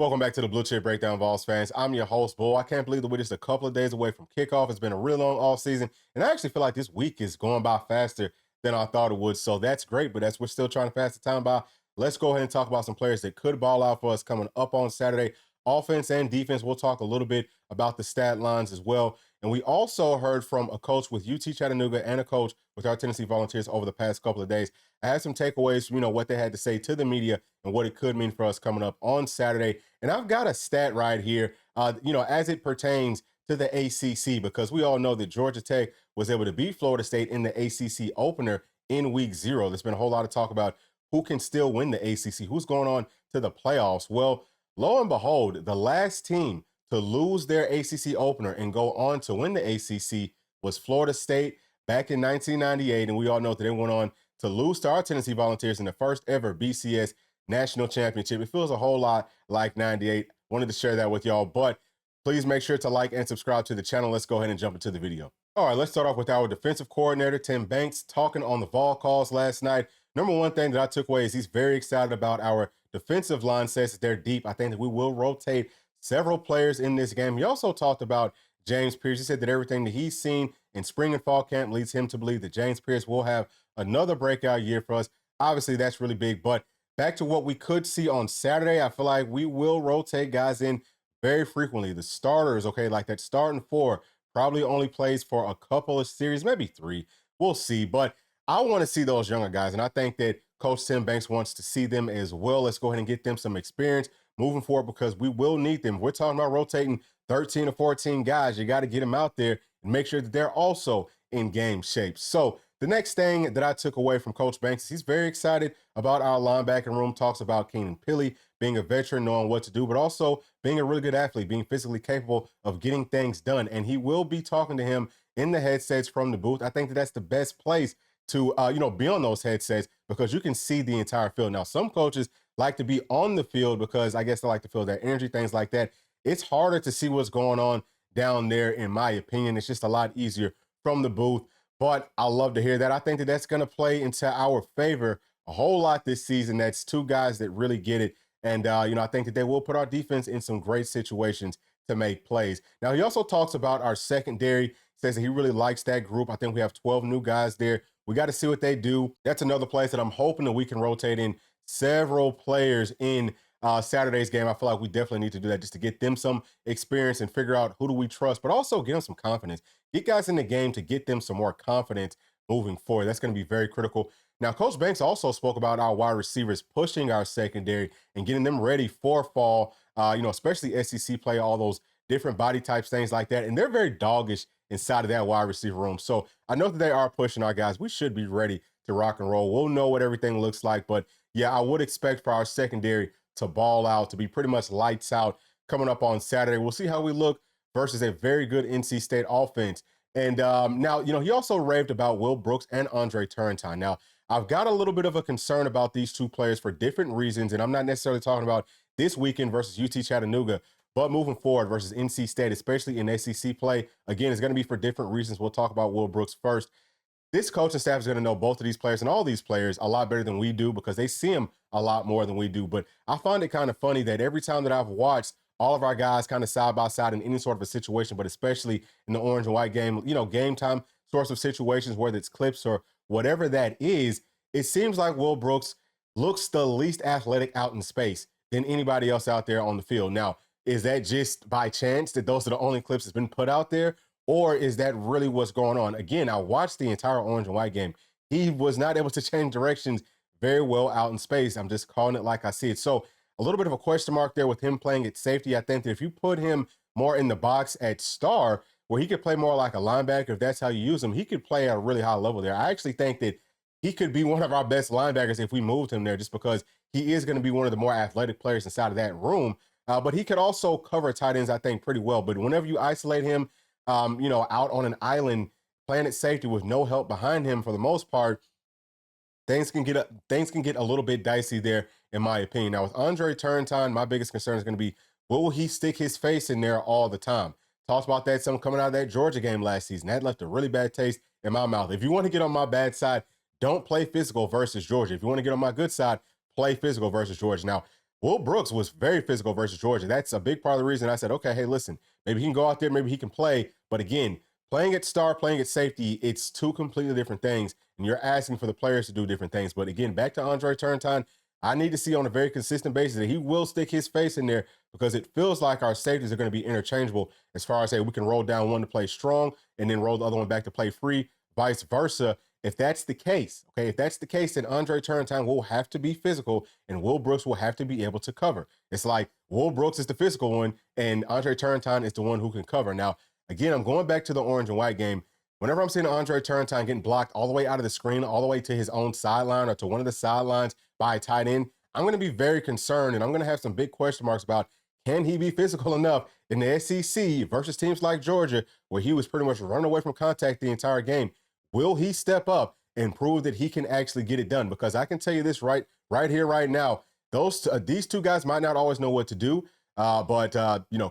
Welcome back to the Bluechip Breakdown, Vols fans. I'm your host, Bull. I can't believe that we're just a couple of days away from kickoff. It's been a real long off season, and I actually feel like this week is going by faster than I thought it would. So that's great, but as we're still trying to pass the time by, let's go ahead and talk about some players that could ball out for us coming up on Saturday. Offense and defense, we'll talk a little bit about the stat lines as well. And we also heard from a coach with UT Chattanooga and a coach with our Tennessee Volunteers over the past couple of days. I had some takeaways from, what they had to say to the media and what it could mean for us coming up on Saturday. And I've got a stat right here, as it pertains to the ACC, because we all know that Georgia Tech was able to beat Florida State in the ACC opener in week 0. There's been a whole lot of talk about who can still win the ACC, who's going on to the playoffs. Well, lo and behold, the last team to lose their ACC opener and go on to win the ACC was Florida State back in 1998. And we all know that they went on to lose to our Tennessee Volunteers in the first ever BCS national championship. It feels a whole lot like 98. Wanted to share that with y'all, but please make sure to like and subscribe to the channel. Let's go ahead and jump into the video. All right, let's start off with our defensive coordinator, Tim Banks, talking on the Vol calls last night. Number one thing that I took away is he's very excited about our defensive line, says that they're deep. I think that we will rotate several players in this game. He also talked about James Pierce. He said that everything that he's seen in spring and fall camp leads him to believe that James Pierce will have another breakout year for us. Obviously, that's really big, but back to what we could see on Saturday, I feel like we will rotate guys in very frequently. The starters, okay, like that starting 4 probably only plays for a couple of series, maybe 3. We'll see, but I want to see those younger guys, and I think that Coach Tim Banks wants to see them as well. Let's go ahead and get them some experience moving forward because we will need them. We're talking about rotating 13 or 14 guys. You got to get them out there and make sure that they're also in game shape. So the next thing that I took away from Coach Banks is he's very excited about our linebacking room, talks about Keenan Pili being a veteran, knowing what to do, but also being a really good athlete, being physically capable of getting things done. And he will be talking to him in the headsets from the booth. I think that that's the best place to, be on those headsets because you can see the entire field. Now, some coaches like to be on the field because I guess they like to feel that energy, things like that. It's harder to see what's going on down there, in my opinion. It's just a lot easier from the booth. But I love to hear that. I think that that's going to play into our favor a whole lot this season. That's 2 guys that really get it. And, I think that they will put our defense in some great situations to make plays. Now, he also talks about our secondary, says that he really likes that group. I think we have 12 new guys there. We got to see what they do. That's another place that I'm hoping that we can rotate in several players in Saturday's game. I feel like we definitely need to do that just to get them some experience and figure out who do we trust, but also get them some confidence. Get guys in the game to get them some more confidence moving forward. That's going to be very critical. Now, Coach Banks also spoke about our wide receivers pushing our secondary and getting them ready for fall, especially SEC play, all those different body types, things like that. And they're very doggish inside of that wide receiver room. So I know that they are pushing our guys. We should be ready to rock and roll. We'll know what everything looks like. But yeah, I would expect for our secondary to ball out, to be pretty much lights out coming up on Saturday. We'll see how we look versus a very good NC State offense. And now, he also raved about Will Brooks and Andre Turrentine. Now, I've got a little bit of a concern about these 2 players for different reasons, and I'm not necessarily talking about this weekend versus UT Chattanooga, but moving forward versus NC State, especially in SEC play. Again, it's going to be for different reasons. We'll talk about Will Brooks first. This coaching staff is going to know both of these players and all these players a lot better than we do because they see them a lot more than we do. But I find it kind of funny that every time that I've watched all of our guys kind of side by side in any sort of a situation, but especially in the orange and white game, game time sorts of situations, whether it's clips or whatever that is, it seems like Will Brooks looks the least athletic out in space than anybody else out there on the field. Now, is that just by chance that those are the only clips that's been put out there? Or is that really what's going on? Again, I watched the entire orange and white game. He was not able to change directions very well out in space. I'm just calling it like I see it. So a little bit of a question mark there with him playing at safety. I think that if you put him more in the box at star, where he could play more like a linebacker, if that's how you use him, he could play at a really high level there. I actually think that he could be one of our best linebackers if we moved him there, just because he is going to be one of the more athletic players inside of that room. But he could also cover tight ends, I think, pretty well. But whenever you isolate him, out on an island playing at safety with no help behind him for the most part, things can get a little bit dicey there, in my opinion. Now, with Andre Turrentine, my biggest concern is going to be, will he stick his face in there all the time? Talked about that some coming out of that Georgia game last season. That left a really bad taste in my mouth. If you want to get on my bad side, don't play physical versus Georgia. If you want to get on my good side, play physical versus Georgia. Now, Will Brooks was very physical versus Georgia. That's a big part of the reason I said, okay, hey, listen, maybe he can go out there, maybe he can play. But again, playing at star, playing at safety, it's two completely different things. And you're asking for the players to do different things. But again, back to Andre Turntine, I need to see on a very consistent basis that he will stick his face in there because it feels like our safeties are going to be interchangeable as far as, hey, we can roll down one to play strong and then roll the other one back to play free, vice versa. If that's the case, okay, if that's the case, then Andre Turntine will have to be physical and Will Brooks will have to be able to cover. It's like Will Brooks is the physical one and Andre Turntine is the one who can cover. Now, again, I'm going back to the orange and white game. Whenever I'm seeing Andre Turntine getting blocked all the way out of the screen, all the way to his own sideline or to one of the sidelines by a tight end, I'm going to be very concerned and I'm going to have some big question marks about can he be physical enough in the SEC versus teams like Georgia, where he was pretty much running away from contact the entire game. Will he step up and prove that he can actually get it done? Because I can tell you this right here, right now, these two guys might not always know what to do, but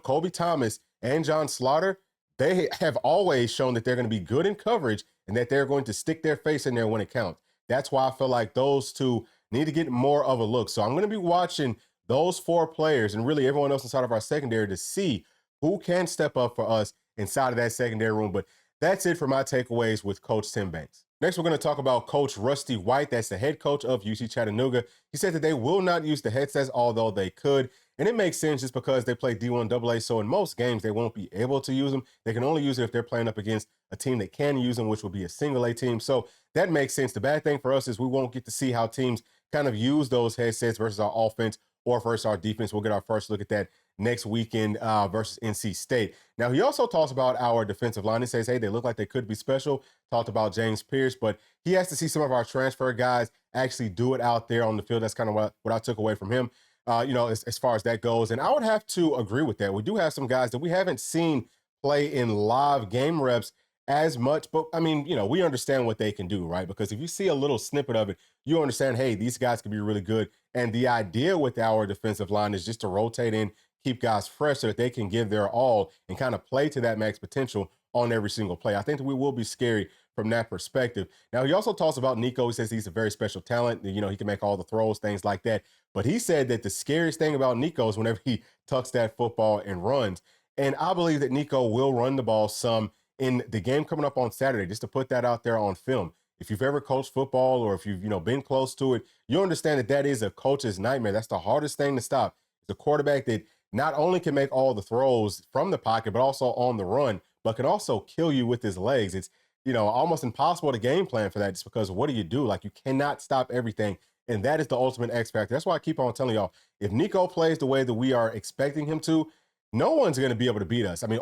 Kobe Thomas and John Slaughter, they have always shown that they're going to be good in coverage and that they're going to stick their face in there when it counts. That's why I feel like those two need to get more of a look. So I'm going to be watching those four players and really everyone else inside of our secondary to see who can step up for us inside of that secondary room. But that's it for my takeaways with Coach Tim Banks. Next, we're going to talk about Coach Rusty Wright. That's the head coach of UT Chattanooga. He said that they will not use the headsets, although they could. And it makes sense just because they play D1 AA. So in most games, they won't be able to use them. They can only use it if they're playing up against a team that can use them, which will be a single A team. So that makes sense. The bad thing for us is we won't get to see how teams kind of use those headsets versus our offense or versus our defense. We'll get our first look at that next weekend versus NC State. Now, he also talks about our defensive line. He says, hey, they look like they could be special. Talked about James Pierce, but he has to see some of our transfer guys actually do it out there on the field. That's kind of what I took away from him, as far as that goes. And I would have to agree with that. We do have some guys that we haven't seen play in live game reps as much, but I mean, we understand what they can do, right? Because if you see a little snippet of it, you understand, hey, these guys can be really good. And the idea with our defensive line is just to rotate in, keep guys fresh so that they can give their all and kind of play to that max potential on every single play. I think that we will be scary from that perspective. Now, he also talks about Nico. He says he's a very special talent. He can make all the throws, things like that. But he said that the scariest thing about Nico is whenever he tucks that football and runs. And I believe that Nico will run the ball some in the game coming up on Saturday, just to put that out there on film. If you've ever coached football or if you've been close to it, you understand that that is a coach's nightmare. That's the hardest thing to stop. It's a quarterback that not only can make all the throws from the pocket, but also on the run, but can also kill you with his legs. It's almost impossible to game plan for that just because what do you do? Like, you cannot stop everything. And that is the ultimate X factor. That's why I keep on telling y'all, if Nico plays the way that we are expecting him to, no one's going to be able to beat us. I mean,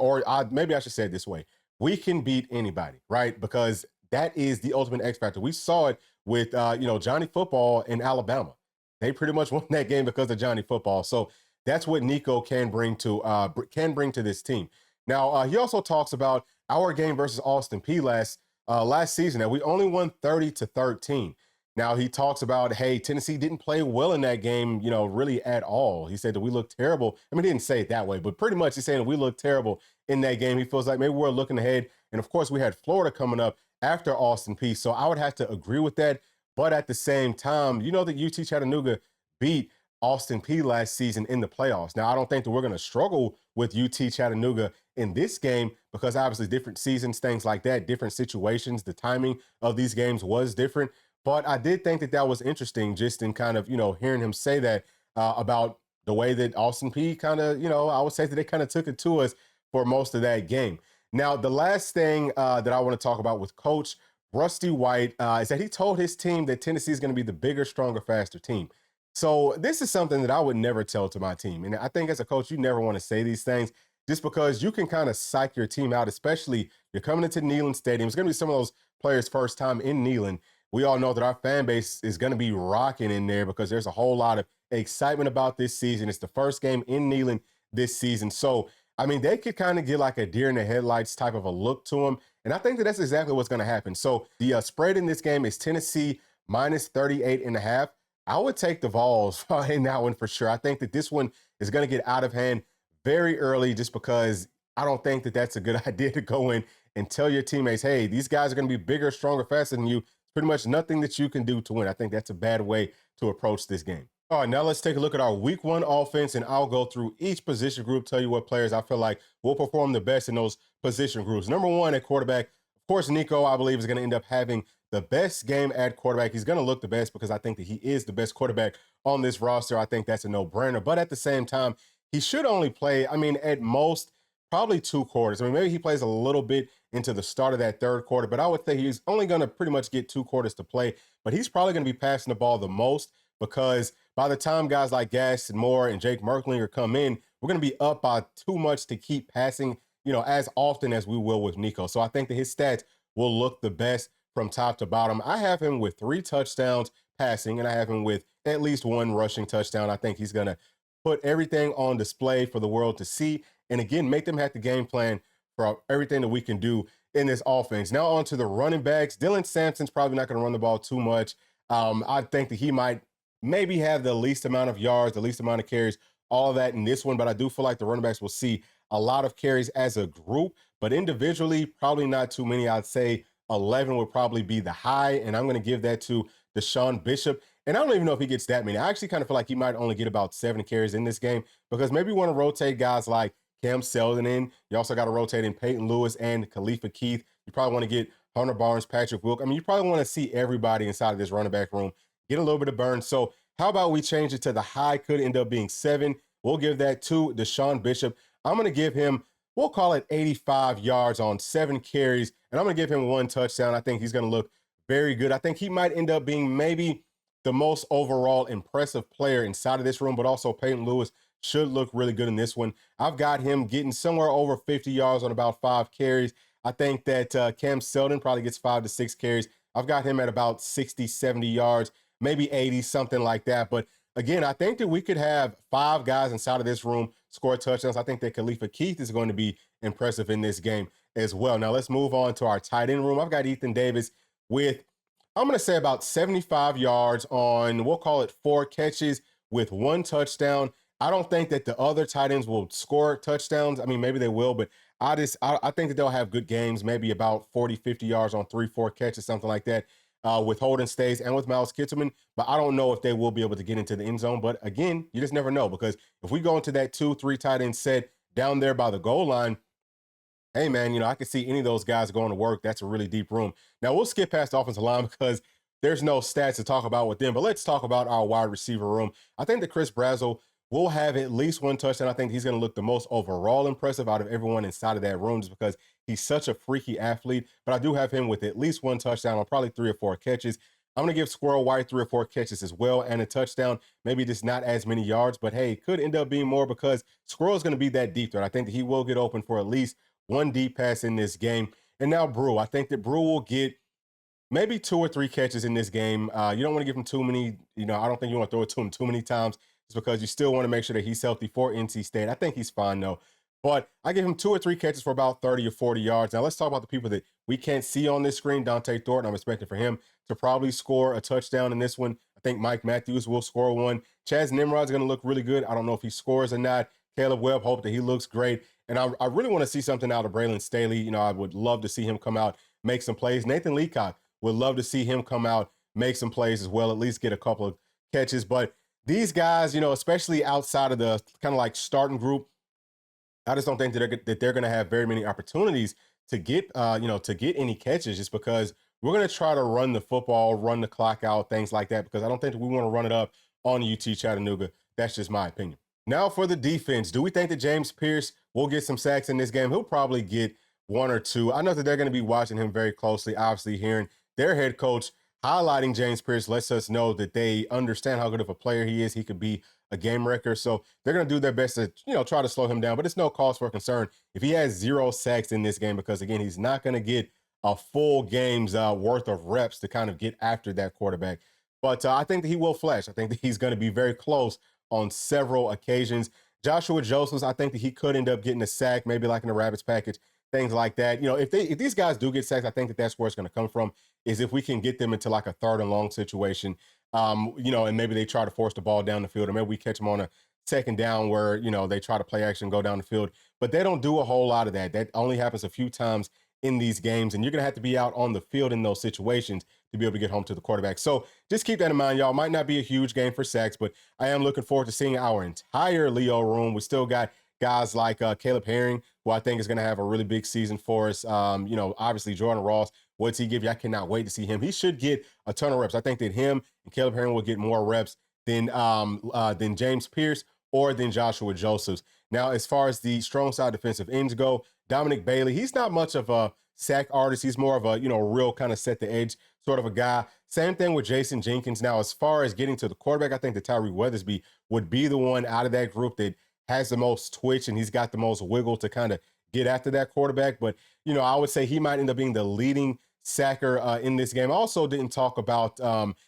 maybe I should say it this way. We can beat anybody, right? Because that is the ultimate X factor. We saw it with, Johnny Football in Alabama. They pretty much won that game because of Johnny Football. So that's what Nico can bring to this team. Now, he also talks about our game versus Austin Peay last season that we only won 30-13. Now, he talks about, hey, Tennessee didn't play well in that game, really at all. He said that we looked terrible. I mean, he didn't say it that way, but pretty much he's saying that we looked terrible in that game. He feels like maybe we're looking ahead. And of course, we had Florida coming up after Austin Peay. So I would have to agree with that. But at the same time, that UT Chattanooga beat Austin Peay last season in the playoffs. Now, I don't think that we're going to struggle with UT Chattanooga in this game because obviously different seasons, things like that, different situations, the timing of these games was different. But I did think that was interesting just in kind of, hearing him say that about the way that Austin Peay kind of, I would say that they kind of took it to us for most of that game. Now, the last thing that I want to talk about with Coach Rusty Wright is that he told his team that Tennessee is going to be the bigger, stronger, faster team. So this is something that I would never tell to my team. And I think as a coach, you never want to say these things just because you can kind of psych your team out, especially you're coming into Neyland Stadium. It's going to be some of those players' first time in Neyland. We all know that our fan base is going to be rocking in there because there's a whole lot of excitement about this season. It's the first game in Neyland this season. So, I mean, they could kind of get like a deer in the headlights type of a look to them. And I think that that's exactly what's going to happen. So the spread in this game is Tennessee minus 38.5. I would take the Vols in that one for sure. I think that this one is going to get out of hand very early just because I don't think that that's a good idea to go in and tell your teammates, hey, these guys are going to be bigger, stronger, faster than you. Pretty much nothing that you can do to win. I think that's a bad way to approach this game. All right, now let's take a look at our week one offense, and I'll go through each position group, tell you what players I feel like will perform the best in those position groups. Number one at quarterback, of course, Nico, I believe, is going to end up having the best game at quarterback. He's going to look the best because I think that he is the best quarterback on this roster. I think that's a no-brainer. But at the same time, he should only play, I mean, at most, probably 2 quarters. I mean, maybe he plays a little bit into the start of that third quarter, but I would think he's only going to pretty much get 2 quarters to play. But he's probably going to be passing the ball the most because by the time guys like Gas and Moore and Jake Merklinger come in, we're going to be up by too much to keep passing, as often as we will with Nico. So I think that his stats will look the best from top to bottom. I have him with 3 touchdowns passing, and I have him with at least 1 rushing touchdown. I think he's going to put everything on display for the world to see. And again, make them have the game plan for everything that we can do in this offense. Now on to the running backs. Dylan Sampson's probably not going to run the ball too much. I think that he might maybe have the least amount of yards, the least amount of carries, all of that in this one. But I do feel like the running backs will see a lot of carries as a group, but individually, probably not too many. I'd say 11 would probably be the high, and I'm going to give that to Deshaun Bishop. And I don't even know if he gets that many. I actually kind of feel like he might only get about 7 carries in this game because maybe you want to rotate guys like Cam Seldon in. You also got to rotate in Peyton Lewis and Khalifa Keith. You probably want to get Hunter Barnes, Patrick Wilk. I mean, you probably want to see everybody inside of this running back room get a little bit of burn. So how about we change it to the high could end up being 7. We'll give that to Deshaun Bishop. I'm going to give him, we'll call it 85 yards on 7 carries, and I'm going to give him 1 touchdown. I think he's going to look very good. I think he might end up being maybe the most overall impressive player inside of this room, but also Peyton Lewis should look really good in this one. I've got him getting somewhere over 50 yards on about 5 carries. I think that Cam Seldon probably gets 5 to 6 carries. I've got him at about 60, 70 yards, maybe 80, something like that. But again, I think that we could have 5 guys inside of this room score touchdowns. I think that Khalifa Keith is going to be impressive in this game as well. Now let's move on to our tight end room. I've got Ethan Davis with, I'm going to say about 75 yards on, we'll call it 4 catches with 1 touchdown. I don't think that the other tight ends will score touchdowns. I mean, maybe they will, but I think that they'll have good games, maybe about 40, 50 yards on 3, 4 catches, something like that, with Holden Stays and with Miles Kittelman. But I don't know if they will be able to get into the end zone. But again, you just never know, because if we go into that 2, 3 tight end set down there by the goal line, hey, man, I can see any of those guys going to work. That's a really deep room. Now, we'll skip past the offensive line because there's no stats to talk about with them. But let's talk about our wide receiver room. I think that Chris Brazzell will have at least 1 touchdown. I think he's going to look the most overall impressive out of everyone inside of that room just because he's such a freaky athlete. But I do have him with at least 1 touchdown on probably 3 or 4 catches. I'm going to give Squirrel White 3 or 4 catches as well and a touchdown. Maybe just not as many yards, but hey, could end up being more because Squirrel's going to be that deep threat. I think that he will get open for at least 1 deep pass in this game. And now Brew. I think that Brew will get maybe 2 or 3 catches in this game. You don't want to give him too many. I don't think you want to throw it to him too many times. It's because you still want to make sure that he's healthy for NC State. I think he's fine, though. But I give him 2 or 3 catches for about 30 or 40 yards. Now, let's talk about the people that we can't see on this screen. Dante Thornton, I'm expecting for him to probably score a touchdown in this one. I think Mike Matthews will score 1. Chaz Nimrod's going to look really good. I don't know if he scores or not. Caleb Webb, hope that he looks great. And I really want to see something out of Braylon Staley. I would love to see him come out, make some plays. Nathan Leacock, would love to see him come out, make some plays as well, at least get a couple of catches. But these guys, especially outside of the kind of like starting group, I just don't think that they're going to have very many opportunities to get, to get any catches just because we're going to try to run the football, run the clock out, things like that, because I don't think that we want to run it up on UT Chattanooga. That's just my opinion. Now for the defense, do we think that James Pierce will get some sacks in this game? He'll probably get 1 or 2. I know that they're going to be watching him very closely, obviously hearing their head coach highlighting James Pierce lets us know that they understand how good of a player he is. He could be a game wrecker. So they're going to do their best to, try to slow him down. But it's no cause for concern if he has 0 sacks in this game because, again, he's not going to get a full game's worth of reps to kind of get after that quarterback. But I think that he will flash. I think that he's going to be very close on several occasions. Joshua Josephs, I think that he could end up getting a sack, maybe like in the Rabbits package, things like that. If these guys do get sacks, I think that that's where it's going to come from, is if we can get them into like a 3rd and long situation, and maybe they try to force the ball down the field, or maybe we catch them on a 2nd down where, they try to play action, go down the field. But they don't do a whole lot of that. That only happens a few times in these games, and you're going to have to be out on the field in those situations to be able to get home to the quarterback. So just keep that in mind, y'all. Might not be a huge game for sacks, but I am looking forward to seeing our entire Leo room. We still got guys like Caleb Herring, who I think is going to have a really big season for us. Obviously Jordan Ross, what's he give you? I cannot wait to see him. He should get a ton of reps. I think that him and Caleb Herring will get more reps than James Pierce or than Joshua Josephs. Now, as far as the strong side defensive ends go, Dominic Bailey, he's not much of a sack artist. He's more of a, real kind of set the edge sort of a guy. Same thing with Jason Jenkins. Now, as far as getting to the quarterback, I think that Tyree Weathersby would be the one out of that group that has the most twitch and he's got the most wiggle to kind of get after that quarterback. But, I would say he might end up being the leading sacker in this game. I also didn't talk about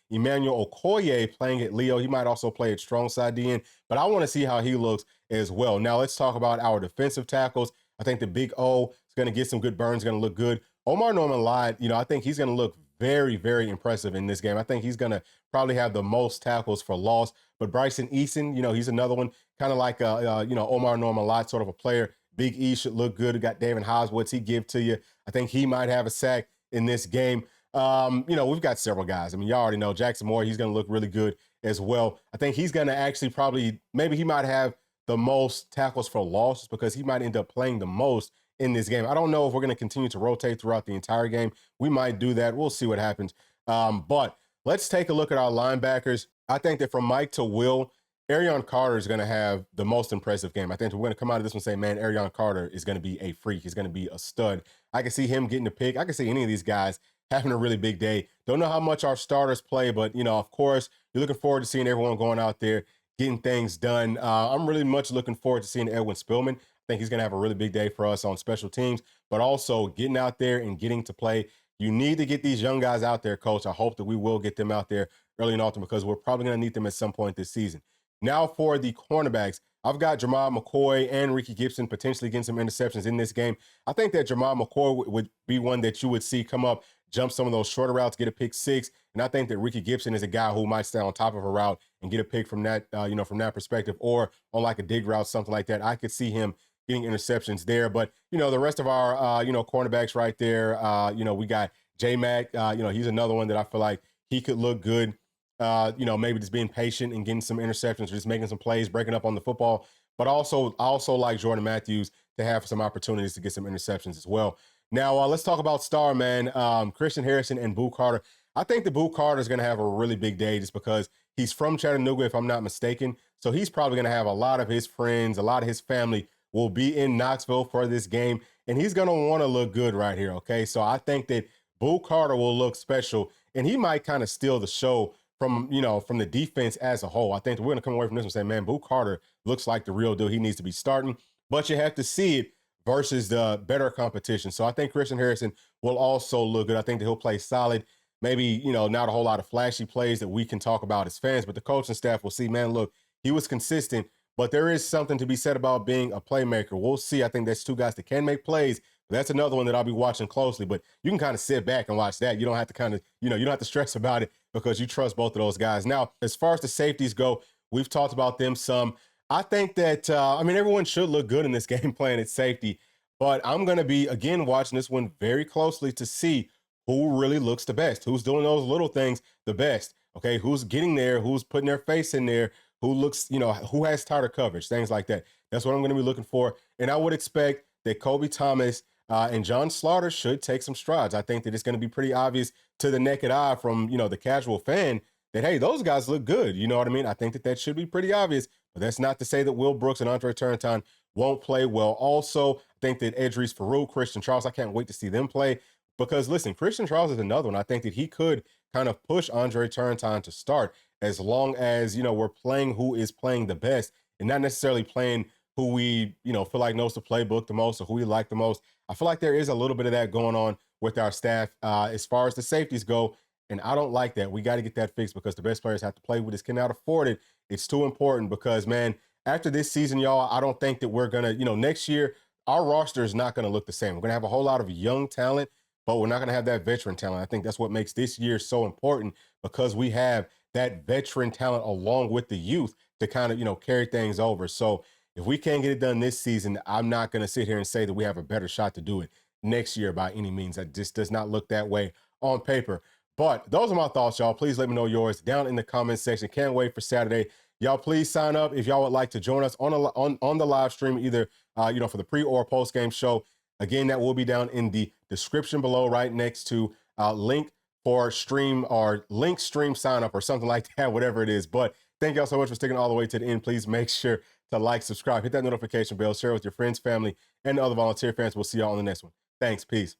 Emmanuel Okoye playing at Leo. He might also play at strong side DN, but I want to see how he looks as well. Now let's talk about our defensive tackles. I think the big O is going to get some good burns, going to look good. Omar Norman Lott, I think he's going to look very, very impressive in this game. I think he's going to probably have the most tackles for loss. But Bryson Eason, he's another one, kind of like Omar Norman Lott sort of a player. Big E should look good. We got David Haas. What's he give to you? I think he might have a sack in this game. We've got several guys. I mean, y'all already know Jackson Moore. He's going to look really good as well. I think he's going to actually maybe he might have the most tackles for loss because he might end up playing the most in this game. I don't know if we're going to continue to rotate throughout the entire game. We might do that. We'll see what happens. But let's take a look at our linebackers. I think that from Mike to Will, Arion Carter is going to have the most impressive game. I think we're going to come out of this one and say, man, Arion Carter is going to be a freak. He's going to be a stud. I can see him getting a pick. I can see any of these guys having a really big day. Don't know how much our starters play, but, of course, you're looking forward to seeing everyone going out there, getting things done. I'm really much looking forward to seeing Edwin Spillman. I think he's going to have a really big day for us on special teams, but also getting out there and getting to play. You need to get these young guys out there, Coach. I hope that we will get them out there early and often because we're probably going to need them at some point this season. Now for the cornerbacks, I've got Jamal McCoy and Ricky Gibson potentially getting some interceptions in this game. I think that Jamal McCoy would be one that you would see come up, jump some of those shorter routes, get a pick six. And I think that Ricky Gibson is a guy who might stay on top of a route and get a pick from that, from that perspective, or on like a dig route, something like that. I could see him getting interceptions there. But, the rest of our, cornerbacks right there, we got J-Mac, he's another one that I feel like he could look good. Maybe just being patient and getting some interceptions, just making some plays, breaking up on the football. But I also like Jordan Matthews to have some opportunities to get some interceptions as well. Now, let's talk about star man, Christian Harrison and Boo Carter. I think that Boo Carter is going to have a really big day just because he's from Chattanooga, if I'm not mistaken. So he's probably going to have a lot of his friends, a lot of his family will be in Knoxville for this game. And he's going to want to look good right here, okay? So I think that Boo Carter will look special, and he might kind of steal the show from the defense as a whole. I think we're going to come away from this and say, man, Boo Carter looks like the real deal. He needs to be starting, but you have to see it versus the better competition. So I think Christian Harrison will also look good. I think that he'll play solid. Maybe, not a whole lot of flashy plays that we can talk about as fans, but the coaching staff will see, man, look, he was consistent, but there is something to be said about being a playmaker. We'll see. I think that's two guys that can make plays. That's another one that I'll be watching closely, but you can kind of sit back and watch that. You don't have to you don't have to stress about it because you trust both of those guys. Now, as far as the safeties go, we've talked about them some. I think that, everyone should look good in this game playing at safety, but I'm going to be, again, watching this one very closely to see who really looks the best, who's doing those little things the best, okay? Who's getting there, who's putting their face in there, who looks, who has tighter coverage, things like that. That's what I'm going to be looking for. And I would expect that Kobe Thomas and John Slaughter should take some strides. I think that it's going to be pretty obvious to the naked eye from, the casual fan that, hey, those guys look good. You know what I mean? I think that should be pretty obvious, but that's not to say that Will Brooks and Andre Turrentine won't play well. Also, I think that Edris Farouk, Christian Charles, I can't wait to see them play because, listen, Christian Charles is another one. I think that he could kind of push Andre Turrentine to start as long as, we're playing who is playing the best and not necessarily playing who we, feel like knows the playbook the most or who we like the most. I feel like there is a little bit of that going on with our staff as far as the safeties go, and I don't like that. We got to get that fixed because the best players have to play with us, cannot afford it. It's too important because, man, after this season, y'all, I don't think that we're going to, next year, our roster is not going to look the same. We're going to have a whole lot of young talent, but we're not going to have that veteran talent. I think that's what makes this year so important because we have that veteran talent along with the youth to kind of, carry things over. So if we can't get it done this season, I'm not going to sit here and say that we have a better shot to do it next year by any means. That just does not look that way on paper. But those are my thoughts, y'all. Please let me know yours down in the comments section. Can't wait for Saturday. Y'all, please sign up if y'all would like to join us on the live stream, either for the pre or post game show. Again, that will be down in the description below, right next to link for stream or link stream sign up or something like that, whatever it is. But thank y'all so much for sticking all the way to the end. Please make sure to like, subscribe, hit that notification bell, share with your friends, family, and the other volunteer fans. We'll see y'all on the next one. Thanks. Peace.